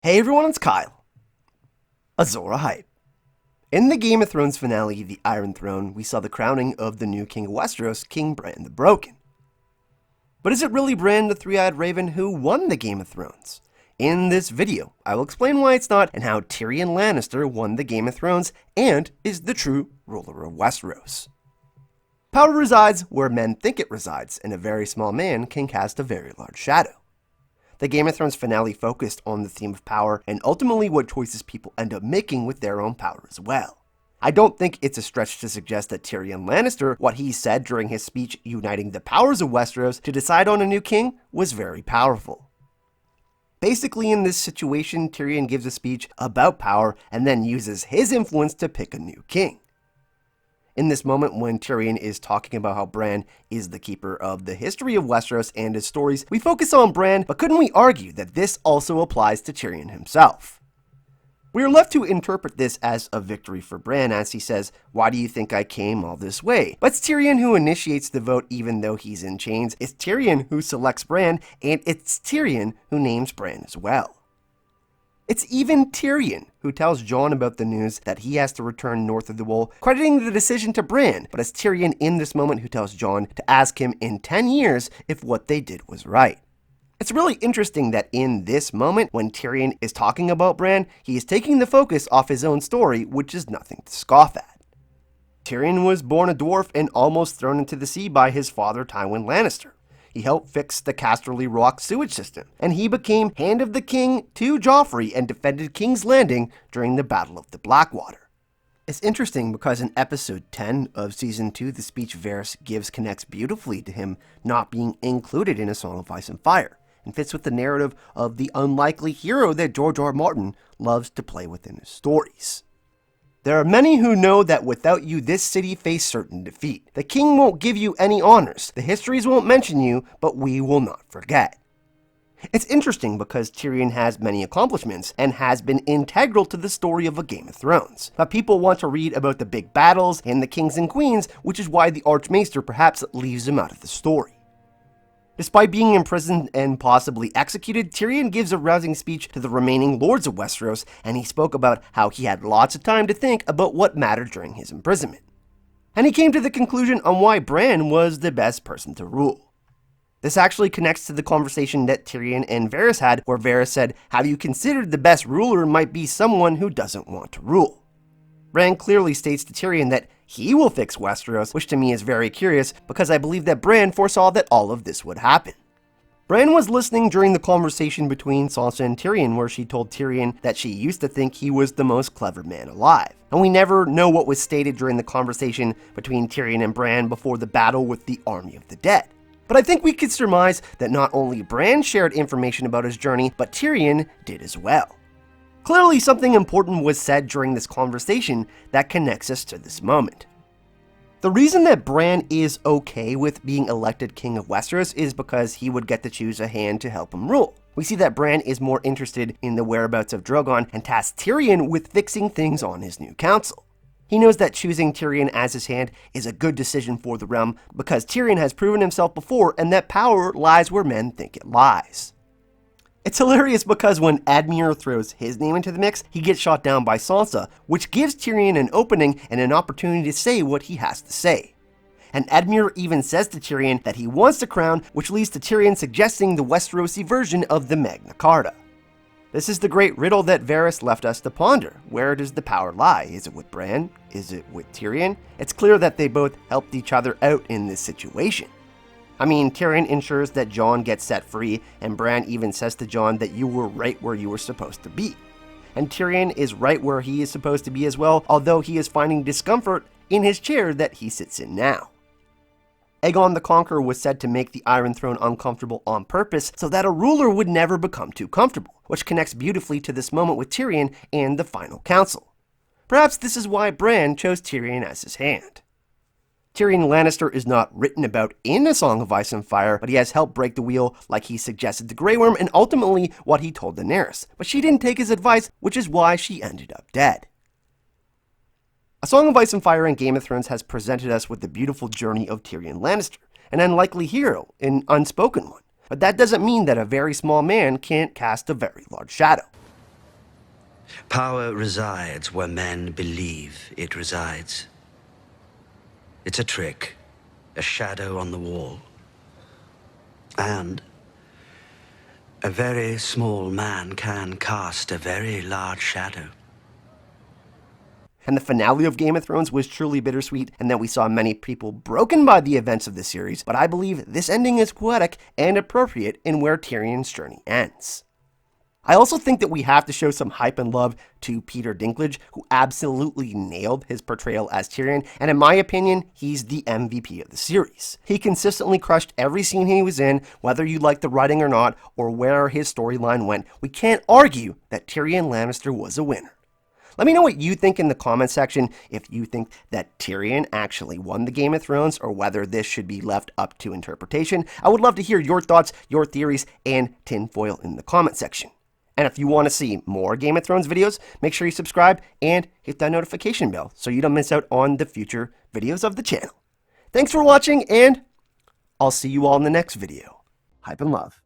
Hey everyone, it's Kyle. Azora Hype. In the Game of Thrones finale, The Iron Throne, we saw the crowning of the new King of Westeros, King Bran the Broken. But is it really Bran the Three-Eyed Raven who won the Game of Thrones? In this video, I will explain why it's not and how Tyrion Lannister won the Game of Thrones and is the true ruler of Westeros. Power resides where men think it resides, and a very small man can cast a very large shadow. The Game of Thrones finale focused on the theme of power and ultimately what choices people end up making with their own power as well. I don't think it's a stretch to suggest that Tyrion Lannister, what he said during his speech uniting the powers of Westeros to decide on a new king, was very powerful. Basically, in this situation, Tyrion gives a speech about power and then uses his influence to pick a new king. In this moment, when Tyrion is talking about how Bran is the keeper of the history of Westeros and his stories, we focus on Bran, but couldn't we argue that this also applies to Tyrion himself? We are left to interpret this as a victory for Bran as he says, "Why do you think I came all this way?" But it's Tyrion who initiates the vote even though he's in chains, it's Tyrion who selects Bran, and it's Tyrion who names Bran as well. It's even Tyrion who tells Jon about the news that he has to return north of the Wall, crediting the decision to Bran, but it's Tyrion in this moment who tells Jon to ask him in 10 years if what they did was right. It's really interesting that in this moment, when Tyrion is talking about Bran, he is taking the focus off his own story, which is nothing to scoff at. Tyrion was born a dwarf and almost thrown into the sea by his father Tywin Lannister. He helped fix the Casterly Rock sewage system, and he became Hand of the King to Joffrey and defended King's Landing during the Battle of the Blackwater. It's interesting because in episode 10 of season 2, the speech Varys gives connects beautifully to him not being included in A Song of Ice and Fire, and fits with the narrative of the unlikely hero that George R. Martin loves to play within his stories. There are many who know that without you, this city faced certain defeat. The king won't give you any honors, the histories won't mention you, but we will not forget. It's interesting because Tyrion has many accomplishments and has been integral to the story of A Game of Thrones. But people want to read about the big battles and the kings and queens, which is why the Archmaester perhaps leaves him out of the story. Despite being imprisoned and possibly executed, Tyrion gives a rousing speech to the remaining lords of Westeros, and he spoke about how he had lots of time to think about what mattered during his imprisonment. And he came to the conclusion on why Bran was the best person to rule. This actually connects to the conversation that Tyrion and Varys had, where Varys said, "Have you considered the best ruler might be someone who doesn't want to rule?" Bran clearly states to Tyrion that he will fix Westeros, which to me is very curious because I believe that Bran foresaw that all of this would happen. Bran was listening during the conversation between Sansa and Tyrion where she told Tyrion that she used to think he was the most clever man alive. And we never know what was stated during the conversation between Tyrion and Bran before the battle with the Army of the Dead. But I think we could surmise that not only Bran shared information about his journey, but Tyrion did as well. Clearly, something important was said during this conversation that connects us to this moment. The reason that Bran is okay with being elected King of Westeros is because he would get to choose a hand to help him rule. We see that Bran is more interested in the whereabouts of Drogon and tasks Tyrion with fixing things on his new council. He knows that choosing Tyrion as his hand is a good decision for the realm because Tyrion has proven himself before and that power lies where men think it lies. It's hilarious because when Admir throws his name into the mix, he gets shot down by Sansa, which gives Tyrion an opening and an opportunity to say what he has to say. And Admir even says to Tyrion that he wants the crown, which leads to Tyrion suggesting the Westerosi version of the Magna Carta. This is the great riddle that Varys left us to ponder. Where does the power lie? Is it with Bran? Is it with Tyrion? It's clear that they both helped each other out in this situation. I mean, Tyrion ensures that Jon gets set free, and Bran even says to Jon that you were right where you were supposed to be. And Tyrion is right where he is supposed to be as well, although he is finding discomfort in his chair that he sits in now. Aegon the Conqueror was said to make the Iron Throne uncomfortable on purpose so that a ruler would never become too comfortable, which connects beautifully to this moment with Tyrion and the final council. Perhaps this is why Bran chose Tyrion as his hand. Tyrion Lannister is not written about in A Song of Ice and Fire, but he has helped break the wheel like he suggested to Grey Worm and ultimately what he told Daenerys. But she didn't take his advice, which is why she ended up dead. A Song of Ice and Fire and Game of Thrones has presented us with the beautiful journey of Tyrion Lannister, an unlikely hero, an unspoken one. But that doesn't mean that a very small man can't cast a very large shadow. Power resides where men believe it resides. It's a trick, a shadow on the wall. And a very small man can cast a very large shadow. And the finale of Game of Thrones was truly bittersweet, and that we saw many people broken by the events of the series, but I believe this ending is poetic and appropriate in where Tyrion's journey ends. I also think that we have to show some hype and love to Peter Dinklage, who absolutely nailed his portrayal as Tyrion, and in my opinion, he's the MVP of the series. He consistently crushed every scene he was in, whether you like the writing or not, or where his storyline went. We can't argue that Tyrion Lannister was a winner. Let me know what you think in the comment section, if you think that Tyrion actually won the Game of Thrones or whether this should be left up to interpretation. I would love to hear your thoughts, your theories, and tinfoil in the comment section. And if you want to see more Game of Thrones videos, make sure you subscribe and hit that notification bell so you don't miss out on the future videos of the channel. Thanks for watching, and I'll see you all in the next video. Hype and love.